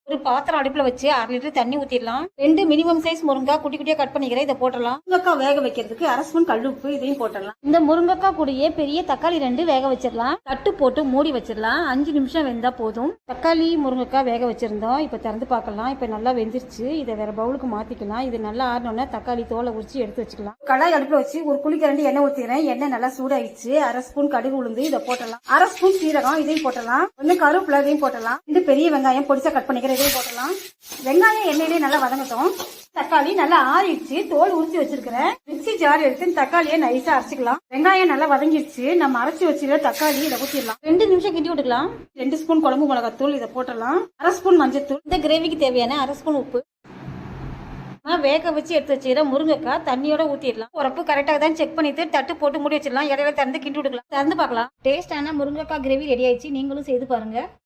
ஒரு பாத்திரம் அடுப்புல வச்சு 1/2 லிட்டர் தண்ணி ஊத்திடலாம். 2 மினிமம் சைஸ் முருங்கைக்காய் குட்டி குட்டியா கட் பண்ணிக்கிறேன். இதை போட்டலாம். முருங்கைக்காய் வேக வைக்கிறதுக்கு 1/2 ஸ்பூன் கல் உப்பு இதையும் போட்டலாம். இந்த முருங்கைக்காய் கூடயே பெரிய தக்காளி 2 வேக வச்சிடலாம். தட்டு போட்டு மூடி வச்சிடலாம். 5 நிமிஷம் வெந்தா போதும். தக்காளி முருங்கைக்காய் வேக வச்சிருந்தோம். இப்ப திறந்து பார்க்கலாம். இப்ப நல்லா வெந்துருச்சு. இதை வேற பவுலுக்கு மாத்திக்கலாம். இது நல்லா ஆறணும்னா தக்காளி தோலை உரிச்சு எடுத்து வச்சுக்கலாம். கடாய் அடுப்புல வச்சு ஒரு குளிக்கரண்டி எண்ணெய் ஊத்திக்கிறேன். எண்ணெய் நல்லா சூடாயிடுச்சு. 1/2 ஸ்பூன் கடுகு உளுந்து இதை போட்டலாம். 1/2 ஸ்பூன் சீரகம் இதையும் போட்டலாம். கொஞ்சம் கருவேப்பிலை இதையும் போட்டலாம். 2 பெரிய வெங்காயம் பொடிசா கட் பண்ணிக்கிறேன். இதையும் போட்டலாம். வெங்காயம் எண்ணெயிலே நல்லா வதங்கட்டும். தக்காளி நல்லா ஆறிடுச்சு. தோல் உரிச்சு வச்சிருக்கிறேன். மிக்ஸி ஜார் எடுத்து தக்காளியை நைஸா அரைச்சிக்கலாம். வெங்காயம் நல்லா வதங்கிடுச்சு. நம்ம அரைச்சி வச்சிருக்க தக்காளி இதை ஊற்றிடலாம். 2 நிமிஷம் கிண்டி விட்டுக்கலாம். 2 ஸ்பூன் குழம்பு மிளகாத்தூள் இதை போட்டலாம். 1/2 ஸ்பூன் மஞ்சத்தூள். இந்த கிரேவிக்கு தேவையான 1/2 ஸ்பூன் உப்பு. வேக வச்சு எடுத்து வச்சுக்கிற முருங்கைக்காய் தண்ணியோட ஊற்றிடலாம். உரப்பு கரெக்டாக தான் செக் பண்ணிட்டு தட்டு போட்டு மூடி வச்சிடலாம். இடையில திறந்து கிண்டி விட்டுக்கலாம். திறந்து பார்க்கலாம். டேஸ்டான முருங்கைக்காய் கிரேவி ரெடி ஆயிடுச்சு. நீங்களும் செய்து பாருங்க.